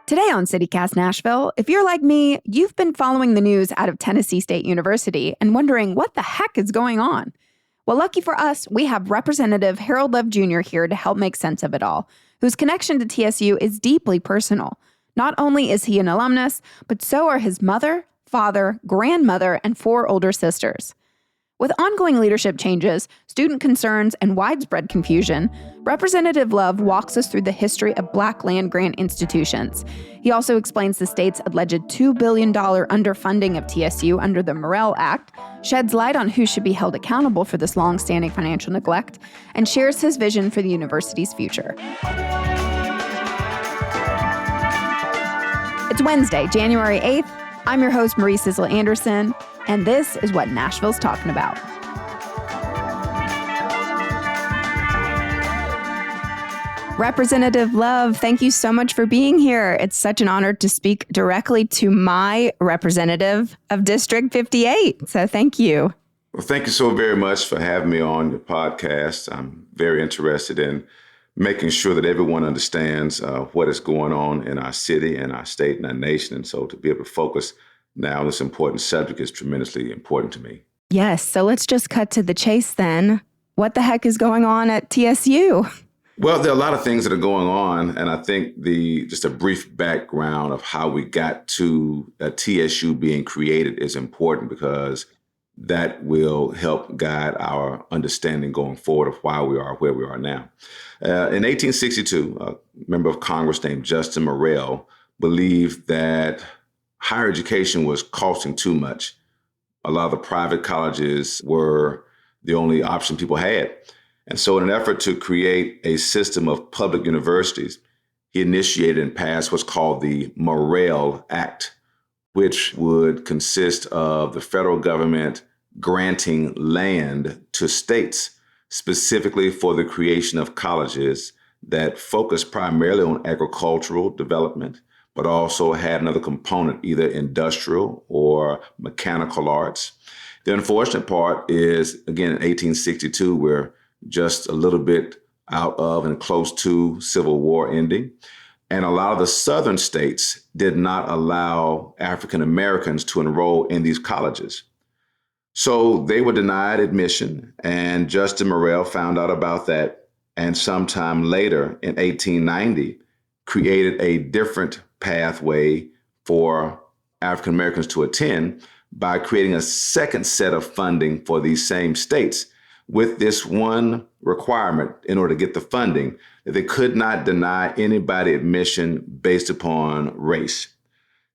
Today on CityCast Nashville, if you're like me, you've been following the news out of Tennessee State University and wondering what the heck is going on. Well, lucky for us, we have Representative Harold Love Jr. here to help make sense of it all, whose connection to TSU is deeply personal. Not only is he an alumnus, but so are his mother, father, grandmother, and 4 older sisters. With ongoing leadership changes, student concerns, and widespread confusion, Representative Love walks us through the history of Black land-grant institutions. He also explains the state's alleged $2 billion underfunding of TSU under the Morrill Act, sheds light on who should be held accountable for this long-standing financial neglect, and shares his vision for the university's future. It's Wednesday, January 8th. I'm your host, Marie Sizzle Anderson, and this is what Nashville's talking about. Representative Love, thank you so much for being here. It's such an honor to speak directly to my representative of District 58. So thank you. Well, thank you so very much for having me on your podcast. I'm very interested in making sure that everyone understands what is going on in our city and our state and our nation. And so to be able to focus now on this important subject is tremendously important to me. Yes. So let's just cut to the chase then. What the heck is going on at TSU? Well, there are a lot of things that are going on. And I think just a brief background of how we got to TSU being created is important because that will help guide our understanding going forward of why we are where we are now. In 1862, a member of Congress named Justin Morrill believed that higher education was costing too much. A lot of the private colleges were the only option people had. And so in an effort to create a system of public universities, he initiated and passed what's called the Morrill Act, which would consist of the federal government granting land to states specifically for the creation of colleges that focus primarily on agricultural development, but also had another component, either industrial or mechanical arts. The unfortunate part is, again, in 1862, we're just a little bit out of and close to Civil War ending. And a lot of the southern states did not allow African Americans to enroll in these colleges. So they were denied admission, and Justin Morrill found out about that, and sometime later in 1890 created a different pathway for African Americans to attend by creating a second set of funding for these same states with this one requirement in order to get the funding, that they could not deny anybody admission based upon race.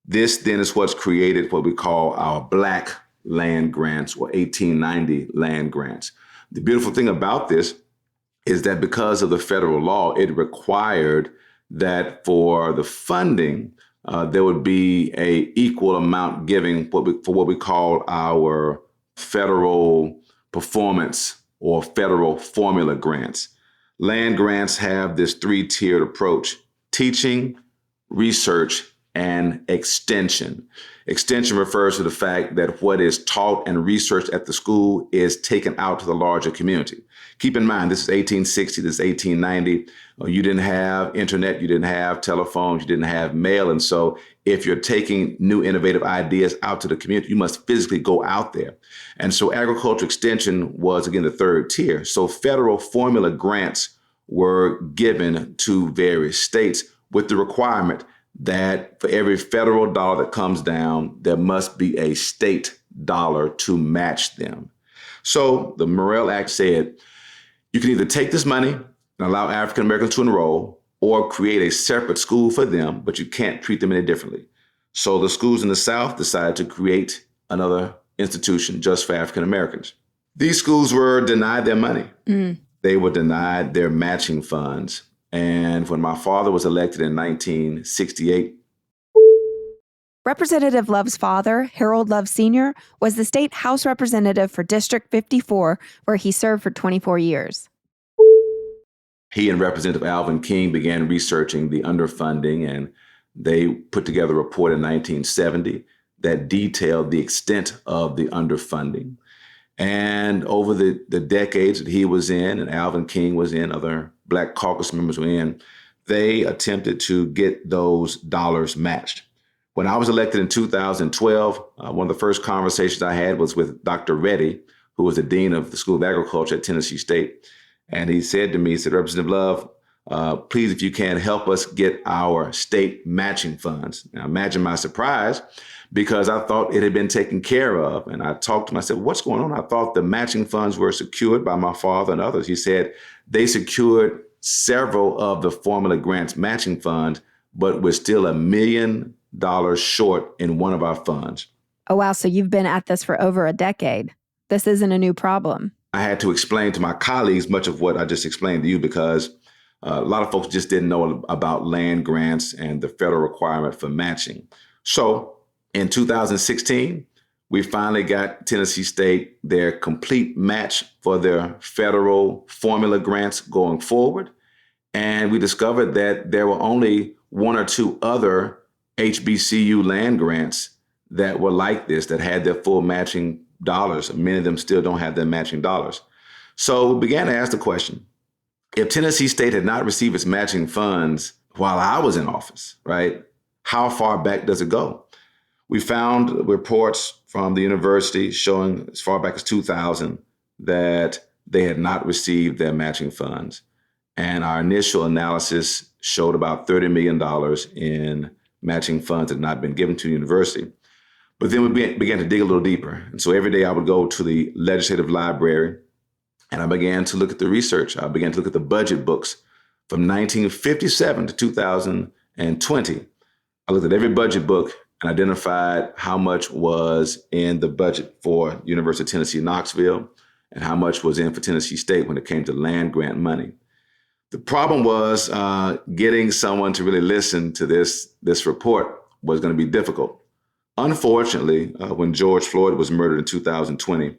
This then is what's created what we call our Black land grants or 1890 land grants. The beautiful thing about this is that because of the federal law, it required that for the funding, there would be a equal amount giving for what we call our federal performance or federal formula grants. Land grants have this 3-tiered approach: teaching, research, and extension. Extension refers to the fact that what is taught and researched at the school is taken out to the larger community. Keep in mind, this is 1860, this is 1890. You didn't have internet, you didn't have telephones, you didn't have mail. And so if you're taking new innovative ideas out to the community, you must physically go out there. And so agriculture extension was, again, the 3rd tier. So federal formula grants were given to various states with the requirement that for every federal dollar that comes down, there must be a state dollar to match them. So the Morrill Act said, you can either take this money and allow African Americans to enroll or create a separate school for them, but you can't treat them any differently. So the schools in the South decided to create another institution just for African Americans. These schools were denied their money. They were denied their matching funds. And when my father was elected in 1968, Representative Love's father, Harold Love Sr., was the state House representative for District 54, where he served for 24 years. He and Representative Alvin King began researching the underfunding, and they put together a report in 1970 that detailed the extent of the underfunding. And over the decades that he was in and Alvin King was in, other Black caucus members were in, they attempted to get those dollars matched. When I was elected in 2012, one of the first conversations I had was with Dr. Reddy, who was the dean of the School of Agriculture at Tennessee State. And he said to me, he said, Representative Love, please, if you can, help us get our state matching funds. Now, imagine my surprise, because I thought it had been taken care of. And I talked to him, I said, what's going on? I thought the matching funds were secured by my father and others. He said they secured several of the formula grants matching funds, but we're still $1 million short in one of our funds. Oh, wow. So you've been at this for over a decade. This isn't a new problem. I had to explain to my colleagues much of what I just explained to you, because a lot of folks just didn't know about land grants and the federal requirement for matching. So in 2016, we finally got Tennessee State their complete match for their federal formula grants going forward. And we discovered that there were only one or two other HBCU land grants that were like this, that had their full matching dollars. Many of them still don't have their matching dollars. So we began to ask the question, if Tennessee State had not received its matching funds while I was in office, right, how far back does it go? We found reports from the university showing as far back as 2000 that they had not received their matching funds. And our initial analysis showed about $30 million in matching funds had not been given to the university. But then we began to dig a little deeper. And so every day I would go to the legislative library and I began to look at the research. I began to look at the budget books from 1957 to 2020. I looked at every budget book and identified how much was in the budget for University of Tennessee, Knoxville, and how much was in for Tennessee State when it came to land grant money. The problem was getting someone to really listen to this report was going to be difficult. Unfortunately, when George Floyd was murdered in 2020,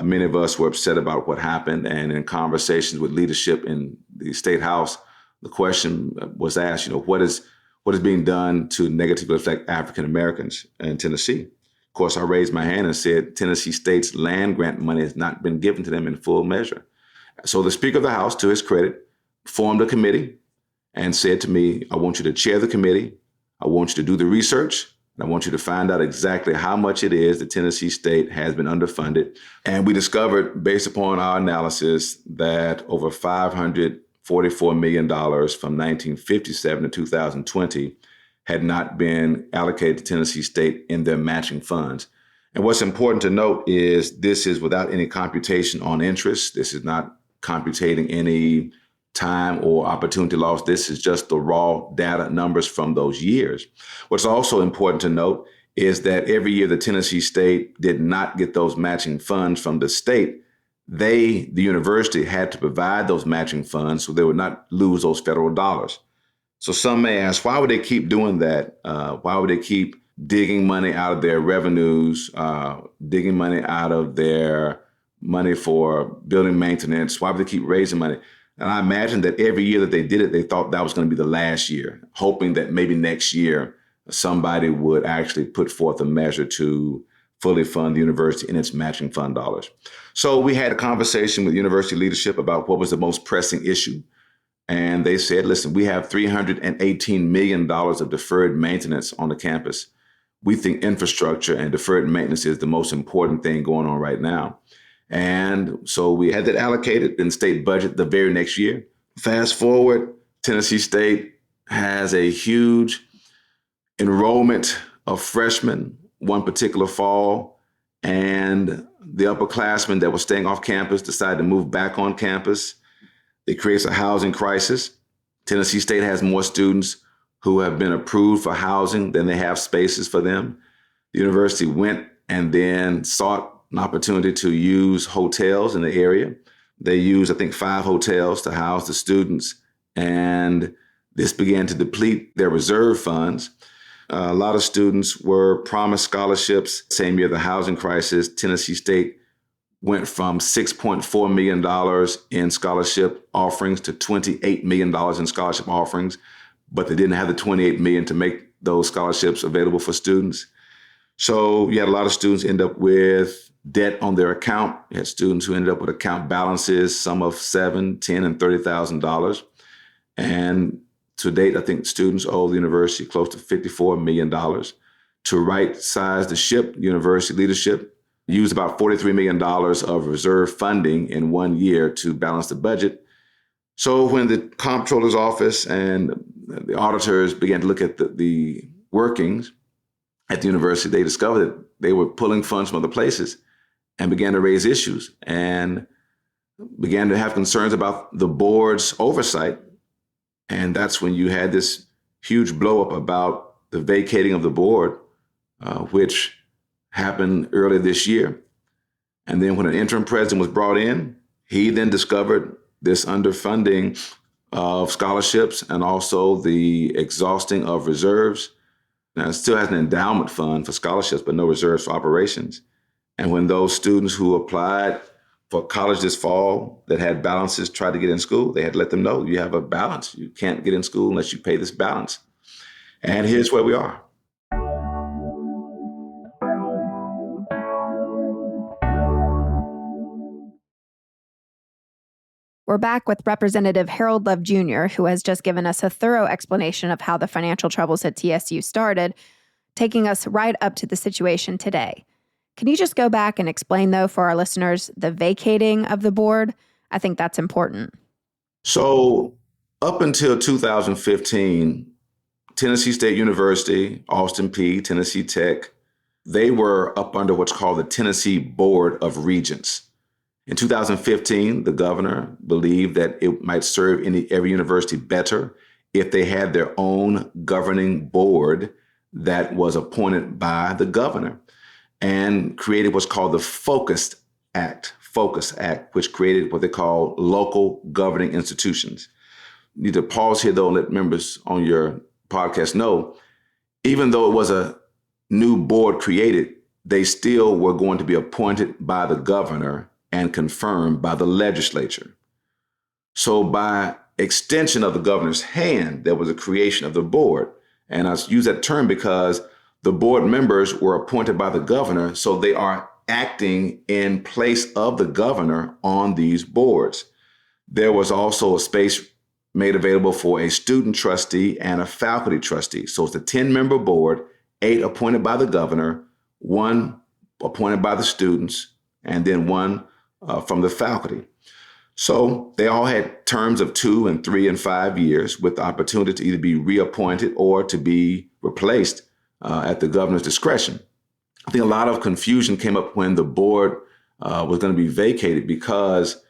many of us were upset about what happened. And in conversations with leadership in the State House, the question was asked, what is being done to negatively affect African Americans in Tennessee? Of course, I raised my hand and said Tennessee State's land grant money has not been given to them in full measure. So the Speaker of the House, to his credit, formed a committee and said to me, I want you to chair the committee. I want you to do the research. And I want you to find out exactly how much it is that Tennessee State has been underfunded. And we discovered, based upon our analysis, that over $544 million from 1957 to 2020 had not been allocated to Tennessee State in their matching funds. And what's important to note is this is without any computation on interest. This is not computing any time or opportunity loss. This is just the raw data numbers from those years. What's also important to note is that every year the Tennessee State did not get those matching funds from the state, the university, had to provide those matching funds so they would not lose those federal dollars. So some may ask, why would they keep doing that? Why would they keep digging money out of their revenues, digging money out of their money for building maintenance? Why would they keep raising money? And I imagine that every year that they did it, they thought that was going to be the last year, hoping that maybe next year somebody would actually put forth a measure to fully fund the university in its matching fund dollars. So we had a conversation with university leadership about what was the most pressing issue. And they said, listen, we have $318 million of deferred maintenance on the campus. We think infrastructure and deferred maintenance is the most important thing going on right now. And so we had that allocated in the state budget the very next year. Fast forward, Tennessee State has a huge enrollment of freshmen one particular fall, and the upperclassmen that were staying off campus decided to move back on campus. It creates a housing crisis. Tennessee State has more students who have been approved for housing than they have spaces for them. The university went and then sought an opportunity to use hotels in the area. They used, I think, 5 hotels to house the students, and this began to deplete their reserve funds. A lot of students were promised scholarships. Same year, the housing crisis, Tennessee State went from $6.4 million in scholarship offerings to $28 million in scholarship offerings, but they didn't have the $28 million to make those scholarships available for students. So you had a lot of students end up with debt on their account. You had students who ended up with account balances, some of $7,000, $10,000, and $30,000. And To date, I think students owe the university close to $54 million. To right-size the ship, university leadership used about $43 million of reserve funding in 1 year to balance the budget. So when the comptroller's office and the auditors began to look at the workings at the university, they discovered that they were pulling funds from other places and began to raise issues and began to have concerns about the board's oversight. And that's when you had this huge blow up about the vacating of the board, which happened earlier this year. And then when an interim president was brought in, he then discovered this underfunding of scholarships and also the exhausting of reserves. Now, it still has an endowment fund for scholarships, but no reserves for operations. And when those students who applied for college this fall that had balances tried to get in school, they had to let them know, you have a balance. You can't get in school unless you pay this balance. And here's where we are. We're back with Representative Harold Love Jr., who has just given us a thorough explanation of how the financial troubles at TSU started, taking us right up to the situation today. Can you just go back and explain, though, for our listeners, the vacating of the board? I think that's important. So up until 2015, Tennessee State University, Austin Peay, Tennessee Tech, they were up under what's called the Tennessee Board of Regents. In 2015, the governor believed that it might serve every university better if they had their own governing board that was appointed by the governor, and created what's called the Focus Act, which created what they call local governing institutions. You need to pause here, though, and let members on your podcast know, even though it was a new board created, they still were going to be appointed by the governor and confirmed by the legislature. So by extension of the governor's hand, there was a creation of the board. And I use that term because the board members were appointed by the governor, so they are acting in place of the governor on these boards. There was also a space made available for a student trustee and a faculty trustee. So it's a 10-member board, 8 appointed by the governor, 1 appointed by the students, and then 1 from the faculty. So they all had terms of 2 and 3 and 5 years with the opportunity to either be reappointed or to be replaced at the governor's discretion. I think a lot of confusion came up when the board was going to be vacated because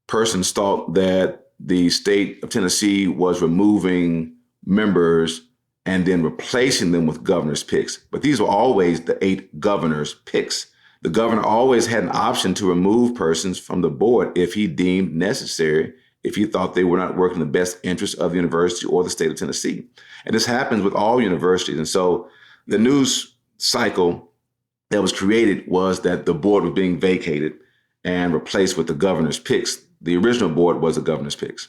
persons thought that the state of Tennessee was removing members and then replacing them with governor's picks. But these were always the 8 governor's picks. The governor always had an option to remove persons from the board if he deemed necessary, if he thought they were not working in the best interest of the university or the state of Tennessee. And this happens with all universities. And so the news cycle that was created was that the board was being vacated and replaced with the governor's picks. The original board was the governor's picks.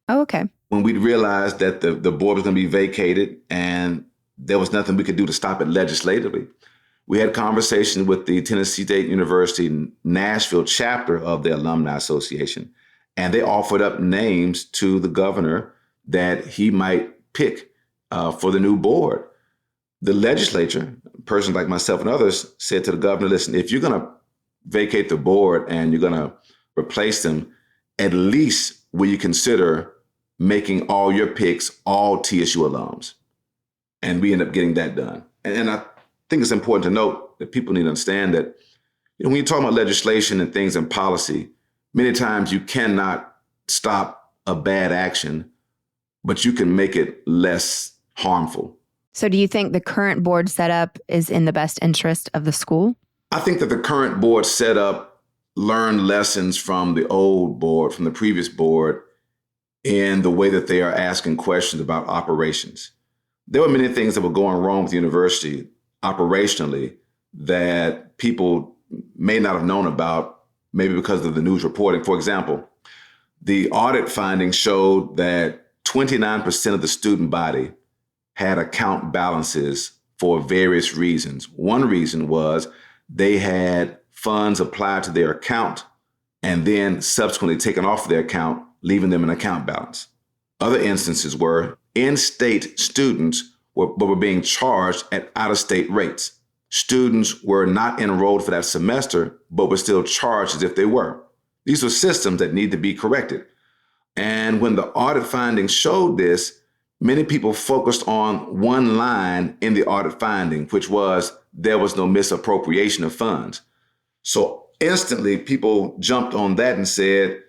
Oh, okay. When we realized that the board was going to be vacated and there was nothing we could do to stop it legislatively, we had conversations with the Tennessee State University Nashville chapter of the Alumni Association, and they offered up names to the governor that he might pick for the new board. The legislature, persons like myself and others, said to the governor, listen, if you're going to vacate the board and you're going to replace them, at least will you consider making all your picks all TSU alums? And we end up getting that done. And I think it's important to note that people need to understand that when you're talking about legislation and things in policy, many times you cannot stop a bad action, but you can make it less harmful. So do you think the current board setup is in the best interest of the school? I think that the current board setup learned lessons from the old board, from the previous board, in the way that they are asking questions about operations. There were many things that were going wrong with the university operationally that people may not have known about, maybe because of the news reporting. For example, the audit findings showed that 29% of the student body had account balances for various reasons. One reason was they had funds applied to their account and then subsequently taken off their account, leaving them an account balance. Other instances were in-state students were being charged at out-of-state rates. Students were not enrolled for that semester, but were still charged as if they were. These were systems that need to be corrected. And when the audit findings showed this, many people focused on one line in the audit finding, which was there was no misappropriation of funds. So instantly, people jumped on that and said,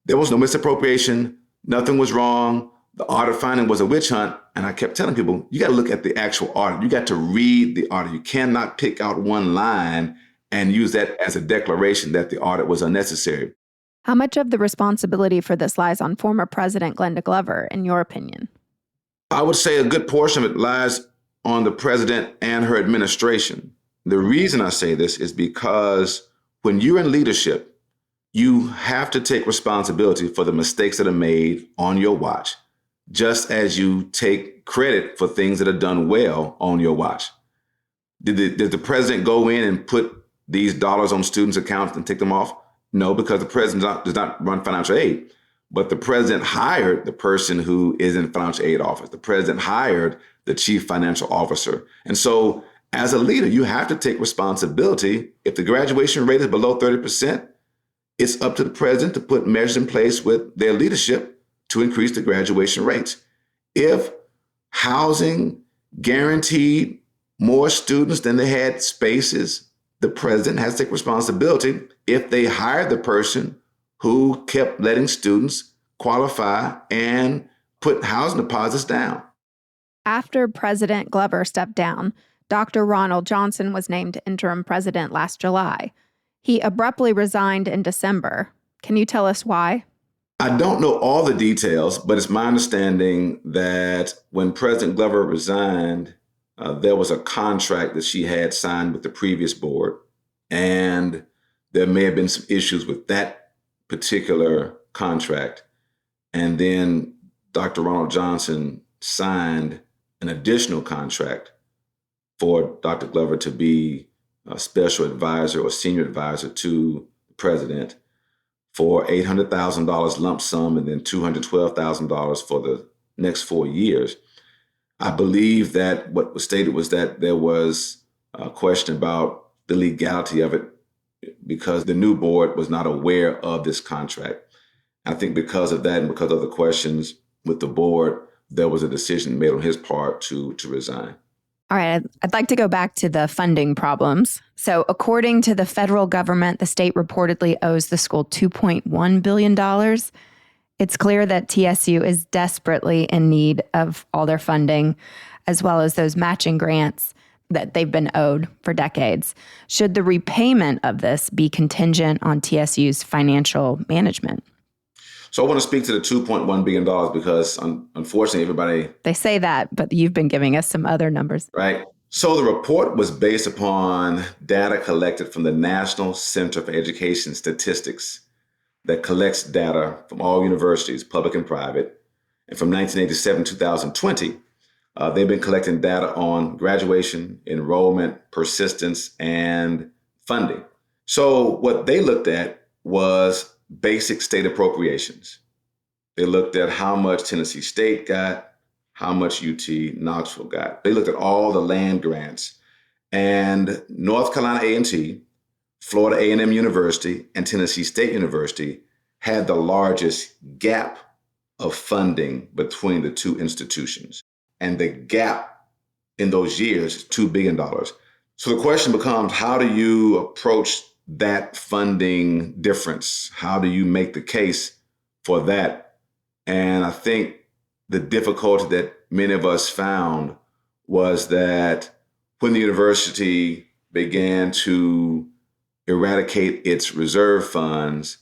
there was no misappropriation, nothing was wrong, the audit finding was a witch hunt. And I kept telling people, you got to look at the actual audit. You got to read the audit. You cannot pick out one line and use that as a declaration that the audit was unnecessary. How much of the responsibility for this lies on former President Glenda Glover, in your opinion? I would say a good portion of it lies on the president and her administration. The reason I say this is because when you're in leadership, you have to take responsibility for the mistakes that are made on your watch, just as you take credit for things that are done well on your watch. Did the president go in and put these dollars on students' accounts and take them off? No, because the president does not run financial aid. But the president hired the person who is in financial aid office. The president hired the chief financial officer. And so as a leader, you have to take responsibility. If the graduation rate is below 30%, it's up to the president to put measures in place with their leadership to increase the graduation rates. If housing guaranteed more students than they had spaces, the president has to take responsibility. If they hired the person who kept letting students qualify and put housing deposits down. After President Glover stepped down, Dr. Ronald Johnson was named interim president last July. He abruptly resigned in December. Can you tell us why? I don't know all the details, but it's my understanding that when President Glover resigned, there was a contract that she had signed with the previous board, and there may have been some issues with that particular contract. And then Dr. Ronald Johnson signed an additional contract for Dr. Glover to be a special advisor or senior advisor to the president for $800,000 lump sum and then $212,000 for the next 4 years. I believe that what was stated was that there was a question about the legality of it because the new board was not aware of this contract. I think because of that and because of the questions with the board, there was a decision made on his part to resign. All right, I'd like to go back to the funding problems. So according to the federal government, the state reportedly owes the school $2.1 billion. It's clear that TSU is desperately in need of all their funding, as well as those matching grants that they've been owed for decades. Should the repayment of this be contingent on TSU's financial management? So I want to speak to the $2.1 billion because unfortunately everybody... They say that, but you've been giving us some other numbers. Right. So the report was based upon data collected from the National Center for Education Statistics that collects data from all universities, public and private. And from 1987 to 2020, they've been collecting data on graduation, enrollment, persistence, and funding. So what they looked at was basic state appropriations. They looked at how much Tennessee State got, how much UT Knoxville got. They looked at all the land grants. And North Carolina A&T, Florida A&M University, and Tennessee State University had the largest gap of funding between the two institutions. And the gap in those years is $2 billion. So the question becomes, how do you approach that funding difference? How do you make the case for that? And I think the difficulty that many of us found was that when the university began to eradicate its reserve funds,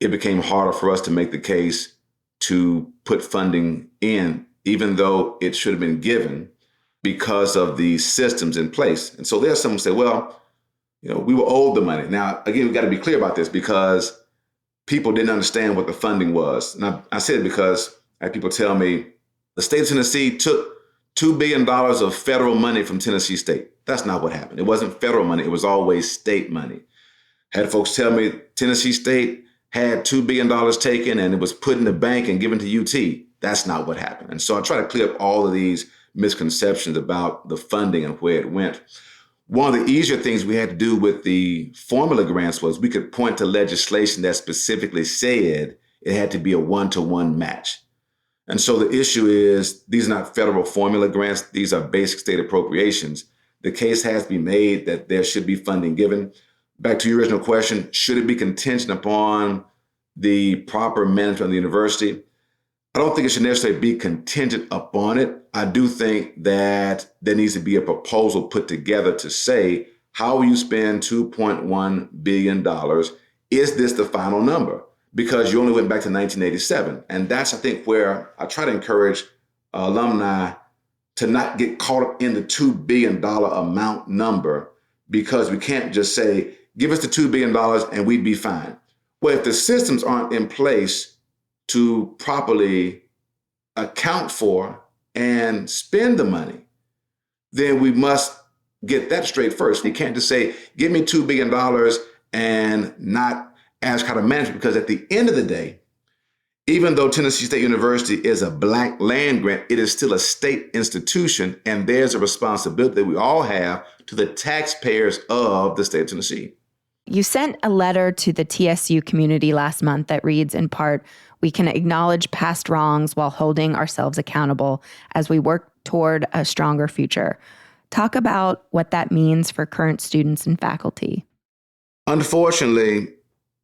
it became harder for us to make the case to put funding in, even though it should have been given because of the systems in place. And so there's someone who say, well, we were owed the money. Now, again, we've got to be clear about this because people didn't understand what the funding was. And I said it because I had people tell me the state of Tennessee took $2 billion of federal money from Tennessee State. That's not what happened. It wasn't federal money. It was always state money. Had folks tell me Tennessee State had $2 billion taken and it was put in the bank and given to UT. That's not what happened. And so I try to clear up all of these misconceptions about the funding and where it went. One of the easier things we had to do with the formula grants was we could point to legislation that specifically said it had to be a one-to-one match. And so the issue is these are not federal formula grants. These are basic state appropriations. The case has to be made that there should be funding given. Back to your original question, should it be contingent upon the proper management of the university? I don't think it should necessarily be contingent upon it. I do think that there needs to be a proposal put together to say, how will you spend $2.1 billion? Is this the final number? Because you only went back to 1987. And that's, I think, where I try to encourage alumni to not get caught up in the $2 billion amount number, because we can't just say, give us the $2 billion and we'd be fine. Well, if the systems aren't in place to properly account for and spend the money, then we must get that straight first. You can't just say, give me $2 billion and not ask how to manage it, because at the end of the day, even though Tennessee State University is a Black land grant, it is still a state institution, and there's a responsibility that we all have to the taxpayers of the state of Tennessee. You sent a letter to the TSU community last month that reads, in part, "We can acknowledge past wrongs while holding ourselves accountable as we work toward a stronger future." Talk about what that means for current students and faculty. Unfortunately,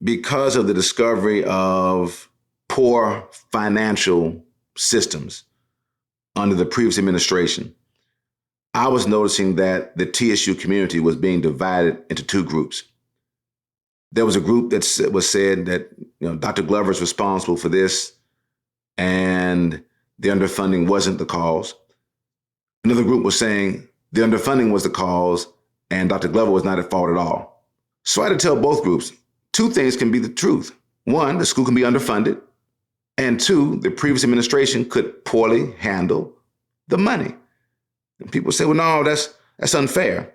because of the discovery of poor financial systems under the previous administration, I was noticing that the TSU community was being divided into two groups. There was a group that was said that Dr. Glover is responsible for this and the underfunding wasn't the cause. Another group was saying the underfunding was the cause and Dr. Glover was not at fault at all. So I had to tell both groups, two things can be the truth. One, the school can be underfunded. And two, the previous administration could poorly handle the money. And people say, well, no, that's unfair.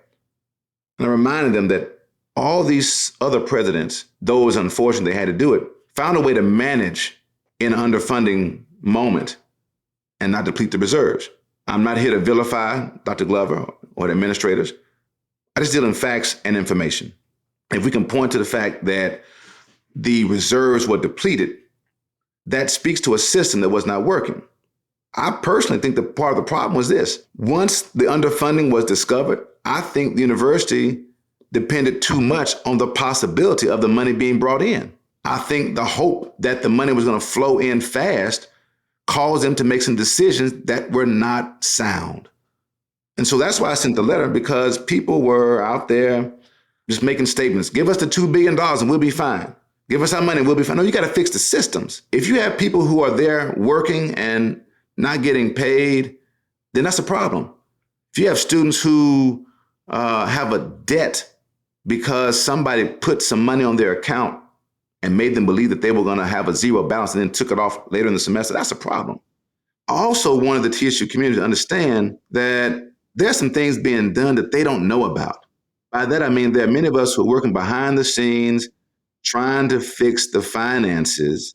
And I reminded them that all these other presidents, though it was unfortunate they had to do it, found a way to manage in an underfunding moment and not deplete the reserves. I'm not here to vilify Dr. Glover or the administrators. I just deal in facts and information. If we can point to the fact that the reserves were depleted, that speaks to a system that was not working. I personally think that part of the problem was this. Once the underfunding was discovered, I think the university depended too much on the possibility of the money being brought in. I think the hope that the money was going to flow in fast caused them to make some decisions that were not sound. And so that's why I sent the letter, because people were out there just making statements. Give us the $2 billion and we'll be fine. Give us our money and we'll be fine. No, you got to fix the systems. If you have people who are there working and not getting paid, then that's a problem. If you have students who have a debt because somebody put some money on their account and made them believe that they were going to have a zero balance and then took it off later in the semester, that's a problem. I also wanted the TSU community to understand that there's some things being done that they don't know about. By that, I mean, there are many of us who are working behind the scenes, trying to fix the finances,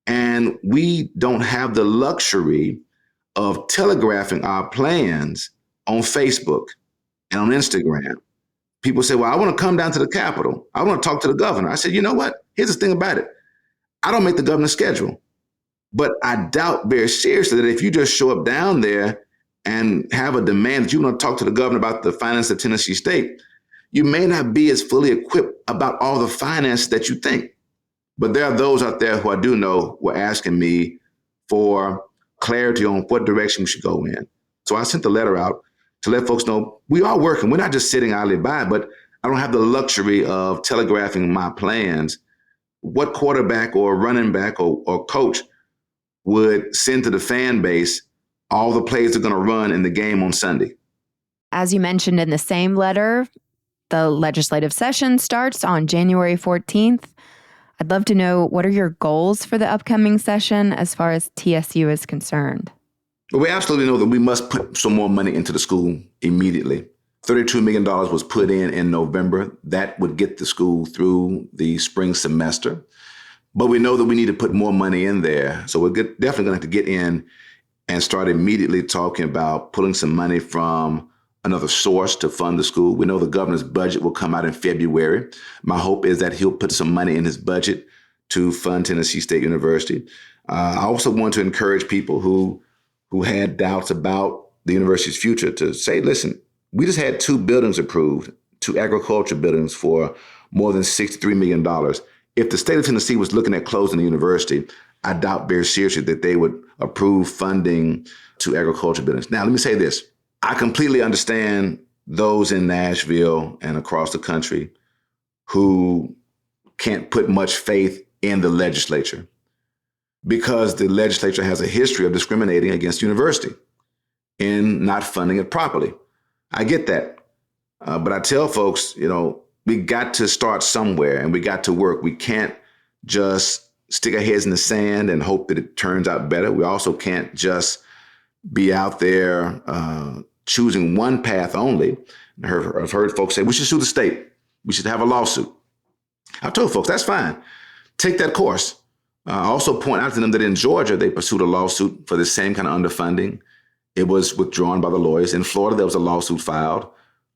and we don't have the luxury of telegraphing our plans on Facebook and on Instagram. People say, well, I want to come down to the Capitol. I want to talk to the governor. I said, you know what? Here's the thing about it. I don't make the governor's schedule, but I doubt very seriously that if you just show up down there and have a demand that you want to talk to the governor about the finance of Tennessee State, you may not be as fully equipped about all the finance that you think. But there are those out there who I do know were asking me for clarity on what direction we should go in. So I sent the letter out to let folks know we are working. We're not just sitting idly by, but I don't have the luxury of telegraphing my plans. What quarterback or running back or coach would send to the fan base all the plays they're going to run in the game on Sunday? As you mentioned in the same letter, the legislative session starts on January 14th. I'd love to know, what are your goals for the upcoming session as far as TSU is concerned? Well, we absolutely know that we must put some more money into the school immediately. $32 million was put in November. That would get the school through the spring semester. But we know that we need to put more money in there. So we're definitely going to have to get in and start immediately talking about pulling some money from another source to fund the school. We know the governor's budget will come out in February. My hope is that he'll put some money in his budget to fund Tennessee State University. I also want to encourage people who had doubts about the university's future to say, listen, we just had 2 buildings approved, 2 agriculture buildings for more than $63 million. If the state of Tennessee was looking at closing the university, I doubt very seriously that they would approve funding to agriculture buildings. Now, let me say this. I completely understand those in Nashville and across the country who can't put much faith in the legislature because the legislature has a history of discriminating against university in not funding it properly. I get that. But I tell folks, we got to start somewhere and we got to work. We can't just stick our heads in the sand and hope that it turns out better. We also can't just be out there choosing one path only. I've heard folks say, we should sue the state. We should have a lawsuit. I've told folks, that's fine. Take that course. I also point out to them that in Georgia, they pursued a lawsuit for the same kind of underfunding. It was withdrawn by the lawyers. In Florida, there was a lawsuit filed.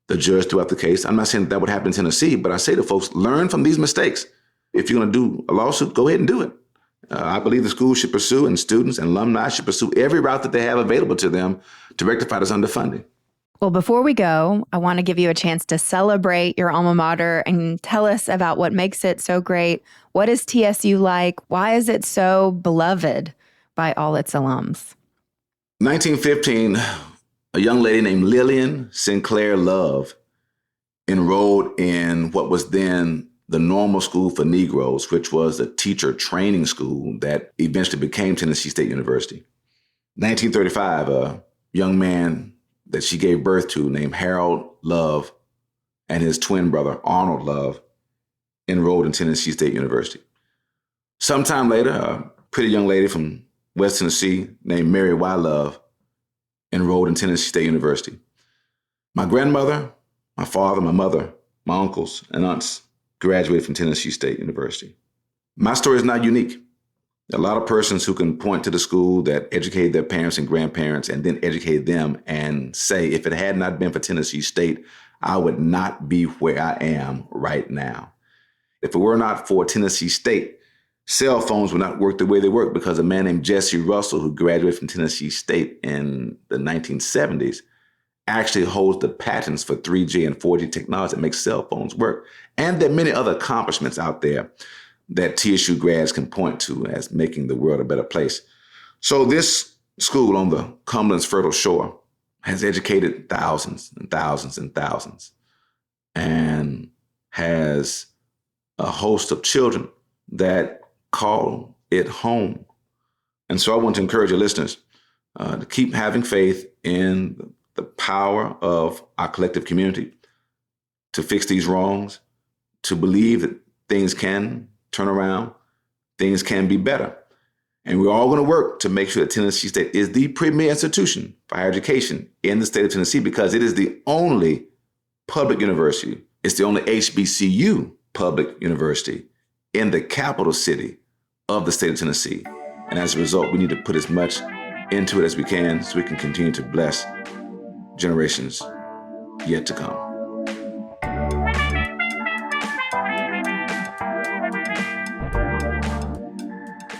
The judge threw out the case. I'm not saying that would happen in Tennessee, but I say to folks, learn from these mistakes. If you're going to do a lawsuit, go ahead and do it. I believe the school should pursue, and students and alumni should pursue every route that they have available to them to rectify this underfunding. Well, before we go, I want to give you a chance to celebrate your alma mater and tell us about what makes it so great. What is TSU like? Why is it so beloved by all its alums? 1915, a young lady named Lillian Sinclair Love enrolled in what was then the Normal School for Negroes, which was a teacher training school that eventually became Tennessee State University. 1935, a young man that she gave birth to named Harold Love and his twin brother, Arnold Love, enrolled in Tennessee State University. Sometime later, a pretty young lady from West Tennessee named Mary Y. Love enrolled in Tennessee State University. My grandmother, my father, my mother, my uncles and aunts graduated from Tennessee State University. My story is not unique. There are a lot of persons who can point to the school that educated their parents and grandparents and then educated them and say, if it had not been for Tennessee State, I would not be where I am right now. If it were not for Tennessee State, cell phones would not work the way they work because a man named Jesse Russell, who graduated from Tennessee State in the 1970s, actually holds the patents for 3G and 4G technology that makes cell phones work. And there are many other accomplishments out there that TSU grads can point to as making the world a better place. So this school on the Cumberland's fertile shore has educated thousands and thousands and thousands and has a host of children that call it home. And so I want to encourage your listeners to keep having faith in the power of our collective community to fix these wrongs, to believe that things can turn around, things can be better. And we're all going to work to make sure that Tennessee State is the premier institution for higher education in the state of Tennessee because it is the only public university. It's the only HBCU public university in the capital city of the state of Tennessee. And as a result, we need to put as much into it as we can so we can continue to bless generations yet to come.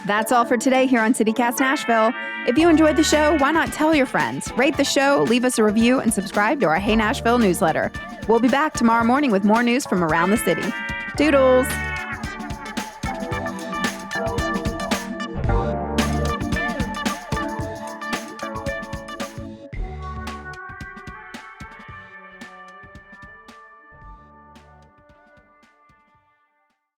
That's all for today here on CityCast Nashville. If you enjoyed the show, why not tell your friends? Rate the show, leave us a review, and subscribe to our Hey Nashville newsletter. We'll be back tomorrow morning with more news from around the city. Doodles!